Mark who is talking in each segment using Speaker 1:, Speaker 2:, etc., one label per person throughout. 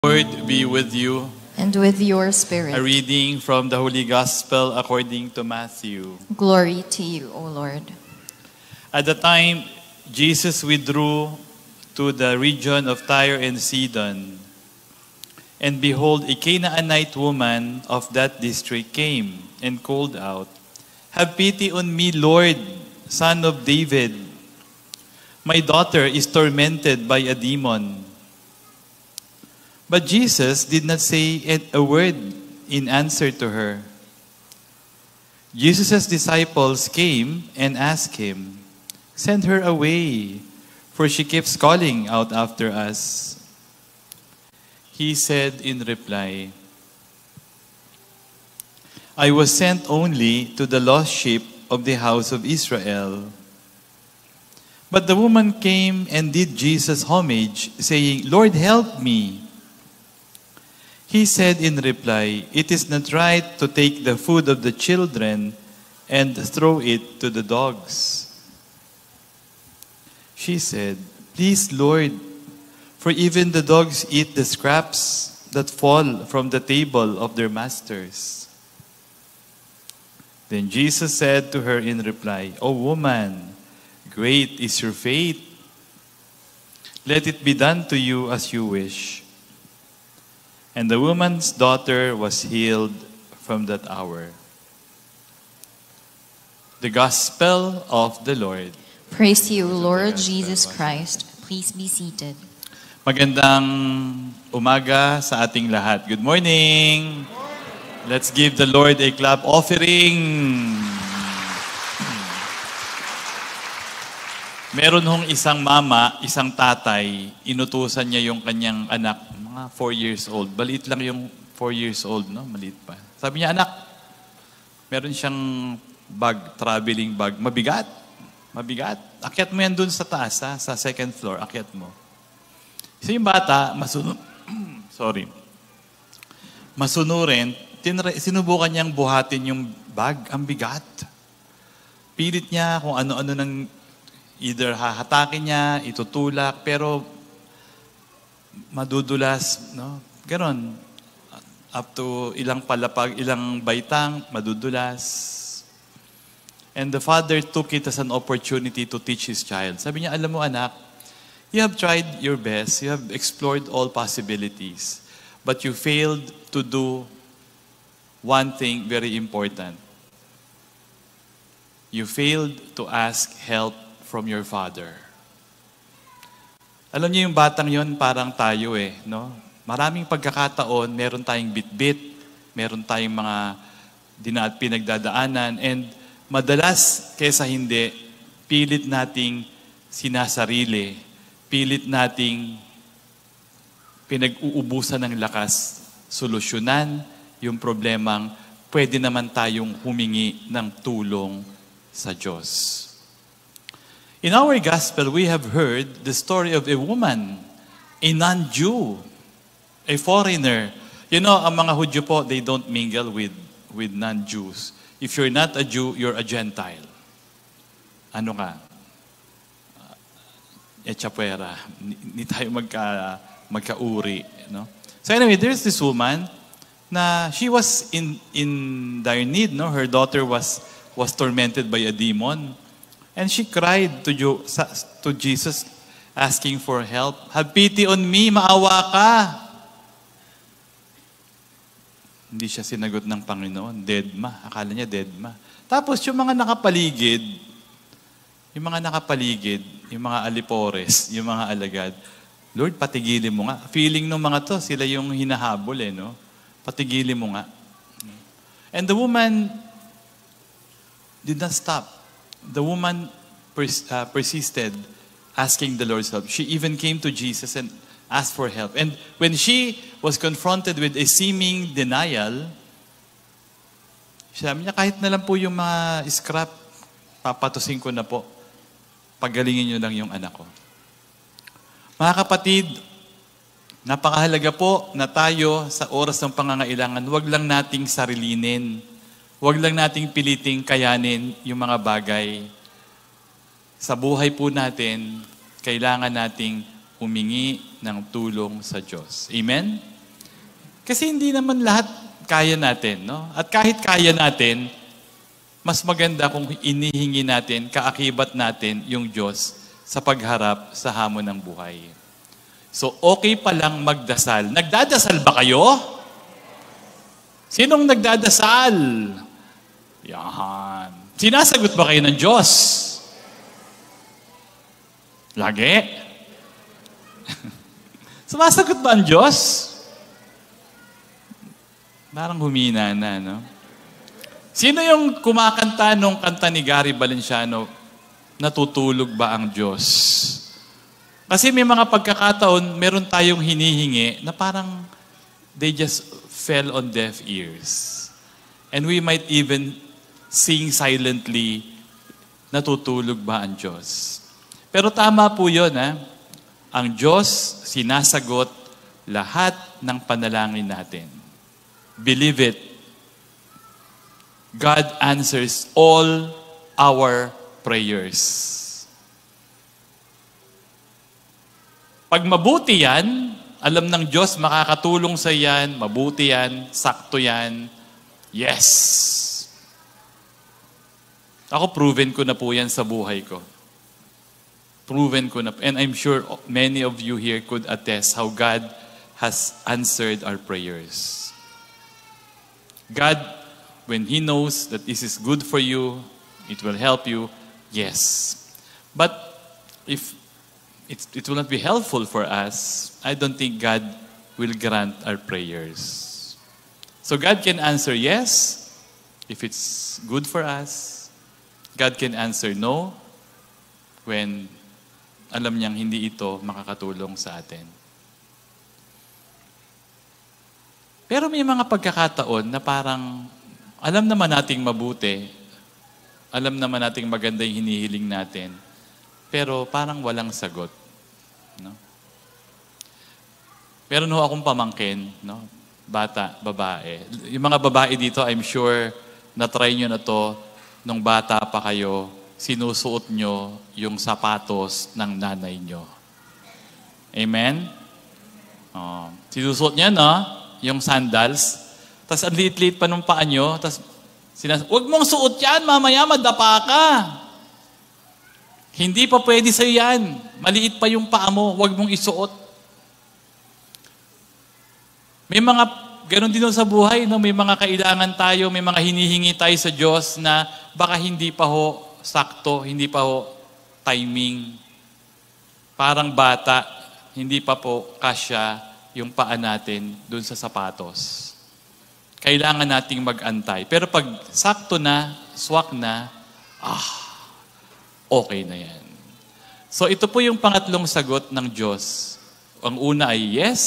Speaker 1: Lord be with you.
Speaker 2: And with your
Speaker 1: A
Speaker 2: spirit.
Speaker 1: reading from the Holy Gospel according to Matthew.
Speaker 2: Glory to you, O Lord.
Speaker 1: At the time, Jesus withdrew to the region of Tyre and Sidon. And behold, a Canaanite woman of that district came and called out, "Have pity on me, Lord, Son of David. My daughter is tormented by a demon." But Jesus did not say a word in answer to her. Jesus' disciples came and asked him, "Send her away, for she keeps calling out after us." He said in reply, "I was sent only to the lost sheep of the house of Israel." But the woman came and did Jesus homage, saying, "Lord, help me." He said in reply, "It is not right to take the food of the children and throw it to the dogs." She said, "Please, Lord, for even the dogs eat the scraps that fall from the table of their masters." Then Jesus said to her in reply, "O woman, great is your faith. Let it be done to you as you wish." And the woman's daughter was healed from that hour. The Gospel of the Lord.
Speaker 2: Praise to you, Lord Jesus Christ. Please be seated.
Speaker 1: Magandang umaga sa ating lahat. Good morning. Let's give the Lord a clap offering. Meron hong isang mama, isang tatay, inutusan niya yung kanyang anak, mga 4 years old. Maliit lang yung 4 years old, no? Maliit pa. Sabi niya, "Anak, meron siyang bag, traveling bag. Mabigat. Mabigat. Akyat mo yan dun sa taas, ha? Sa second floor. Akyat mo." So yung bata, masunurin, sinubukan niyang buhatin yung bag. Ang bigat. Pilit niya kung ano-ano ng either hahatakin niya, itutulak, pero madudulas, no? Ganon. Up to ilang palapag, ilang baitang, madudulas. And the father took it as an opportunity to teach his child. Sabi niya, "Alam mo anak, you have tried your best, you have explored all possibilities, but you failed to do one thing very important. You failed to ask help from your father." Alam niyo yung batang yon parang tayo no? Maraming pagkakataon, meron tayong bitbit, meron tayong mga pinagdadaanan, and madalas kesa hindi, pilit nating sinasarili, pilit nating pinag-uubusan ng lakas, solusyonan yung problemang pwede naman tayong humingi ng tulong sa Diyos. In our gospel, we have heard the story of a woman, a non-Jew, a foreigner. You know, ang mga Hudyo po, they don't mingle with non-Jews. If you're not a Jew, you're a Gentile. Ano ka? Echapuera. Hindi tayo magkauri. No? So anyway, there's this woman na she was in dire need. No? Her daughter was tormented by a demon. And she cried to Jesus, asking for help. "Have pity on me, maawa ka." Hindi siya sinagot ng Panginoon. Deadma. Akala niya deadma. Tapos yung mga nakapaligid, yung mga alipores, yung mga alagad, "Lord, patigilin mo nga." Feeling ng mga to, sila yung hinahabol no? Patigilin mo nga. And the woman did not stop. The woman persisted asking the Lord's help. She even came to Jesus and asked for help. And when she was confronted with a seeming denial, sabi niya, "Kahit na lang po yung mga scrap, papatusin ko na po. Pagalingin niyo lang yung anak ko." Mga kapatid, napakahalaga po na tayo sa oras ng pangangailangan, huwag lang nating sarilinin. Huwag lang nating piliting kayanin yung mga bagay. Sa buhay po natin, kailangan nating humingi ng tulong sa Diyos. Amen? Kasi hindi naman lahat kaya natin, no? At kahit kaya natin, mas maganda kung inihingi natin, kaakibat natin yung Diyos sa pagharap sa hamon ng buhay. So, okay pa lang magdasal. Nagdadasal ba kayo? Sinong nagdadasal? Yan. Sinasagot ba kayo ng Diyos? Lagi? Sumasagot ba ang Diyos? Parang humina na, no? Sino yung kumakanta nung kanta ni Gary Valenciano, natutulog ba ang Diyos? Kasi may mga pagkakataon, meron tayong hinihingi na parang they just fell on deaf ears. And we might even sing silently, natutulog ba ang Diyos? Pero tama po yun, ha? Ang Diyos sinasagot lahat ng panalangin natin. Believe it. God answers all our prayers. Pag mabuti yan, alam ng Diyos, makakatulong sa yan, mabuti yan, sakto yan, yes. Ako, proven ko na po yan sa buhay ko. Proven ko na. And I'm sure many of you here could attest how God has answered our prayers. God, when He knows that this is good for you, it will help you, yes. But if it will not be helpful for us, I don't think God will grant our prayers. So God can answer yes, if it's good for us. God can answer no, when alam niyang hindi ito makakatulong sa atin. Pero may mga pagkakataon na parang alam naman nating mabuti, alam naman nating maganda yung hinihiling natin, pero parang walang sagot. No? Meron ho akong pamangkin, no? Bata, babae. Yung mga babae dito, I'm sure na-try nyo na to nung bata pa kayo, sinusuot nyo yung sapatos ng nanay nyo. Amen? Oh. Sinusuot nyo, no? Yung sandals. Tapos ang liit-liit pa nung paa nyo. Tapos huwag mong suot yan, mamaya madapa ka. Hindi pa pwede sa'yo yan. Maliit pa yung paa mo, huwag mong isuot. May mga, ganun din sa buhay, no? May mga kailangan tayo, may mga hinihingi tayo sa Diyos na baka hindi pa ho sakto, hindi pa ho timing. Parang bata, hindi pa po kasya yung paa natin dun sa sapatos. Kailangan nating mag-antay. Pero pag sakto na, swak na, okay na yan. So ito po yung pangatlong sagot ng Diyos. Ang una ay yes,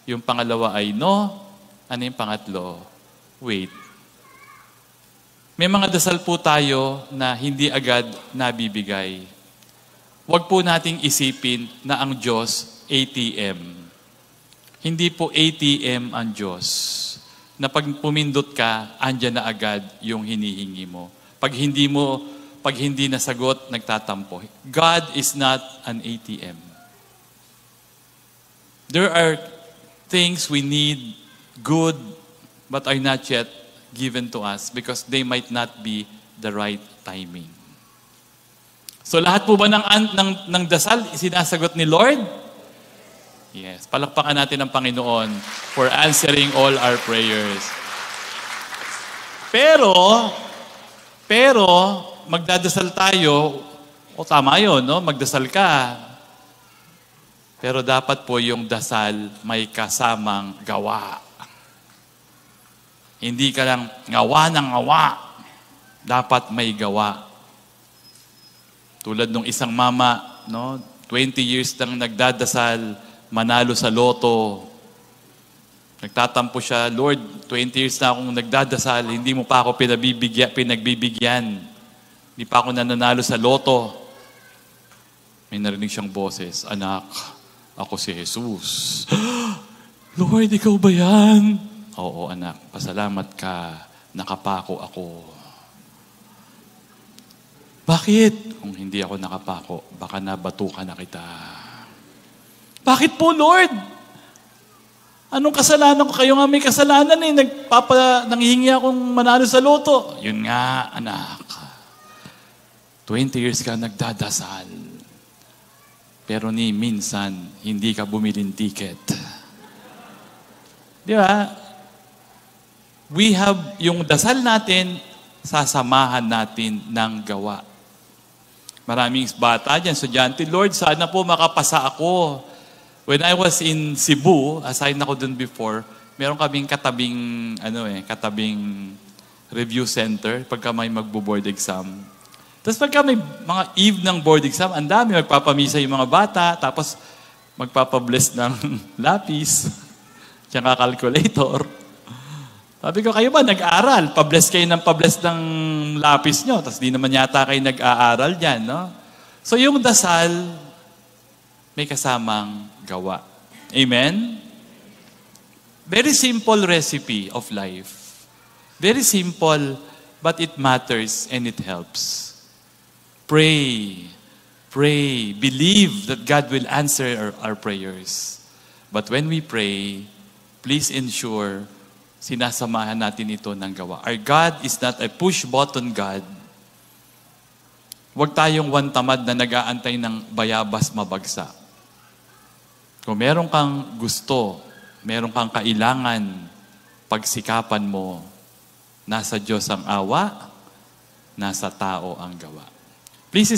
Speaker 1: yung pangalawa ay no, ano yung pangatlo? Wait. May mga dasal po tayo na hindi agad nabibigay. Huwag po nating isipin na ang Diyos ATM. Hindi po ATM ang Diyos. Na pag pumindot ka, andyan na agad yung hinihingi mo. Pag hindi nasagot, nagtatampo. God is not an ATM. There are things we need good but are not yet given to us because they might not be the right timing. So lahat po ba ng dasal sinasagot ni Lord? Yes. Palakpakan natin ang Panginoon for answering all our prayers. Pero, magdadasal tayo, tama yun, no? Magdasal ka. Pero dapat po yung dasal may kasamang gawa. Hindi ka lang ngawa ng ngawa. Dapat may gawa. Tulad nung isang mama, no? 20 years nang nagdadasal, manalo sa loto. Nagtatampo siya, Lord, 20 years na akong nagdadasal, hindi mo pa ako pinagbibigyan. Hindi pa ako nananalo sa loto. May narinig siyang boses, anak, ako si Jesus. Lord, ikaw ba yan? Oo, anak, pasalamat ka, nakapako ako. Bakit? Kung hindi ako nakapako, baka nabatukan na kita. Bakit po, Lord? Anong kasalanan ko? Kayo nga may kasalanan eh. Nanghihingi akong manalo sa loto. Yun nga, anak. 20 years ka nagdadasal. Pero ni minsan, hindi ka bumiling ticket. Di ba? We have, yung dasal natin, sasamahan natin ng gawa. Maraming bata dyan, estudyante, Lord, sana po makapasa ako. When I was in Cebu, aside ako dun before, meron kaming katabing review center pagka may magbo-board exam. Tapos pagka may mga eve ng board exam, ang dami, magpapamisa yung mga bata, tapos magpapabless ng lapis, tsaka calculator. Sabi ko, kayo ba nag-aaral? Pabless kayo ng pabless ng lapis nyo, tapos di naman yata kayo nag-aaral dyan, no? So yung dasal, may kasamang gawa. Amen? Very simple recipe of life. Very simple, but it matters and it helps. Pray. Pray. Believe that God will answer our prayers. But when we pray, please ensure sinasamahan natin ito ng gawa. Our God is not a push-button God. Huwag tayong wantamad na nag-aantay ng bayabas mabagsak. Kung meron kang gusto, meron kang kailangan, pagsikapan mo, nasa Diyos ang awa, nasa tao ang gawa. Please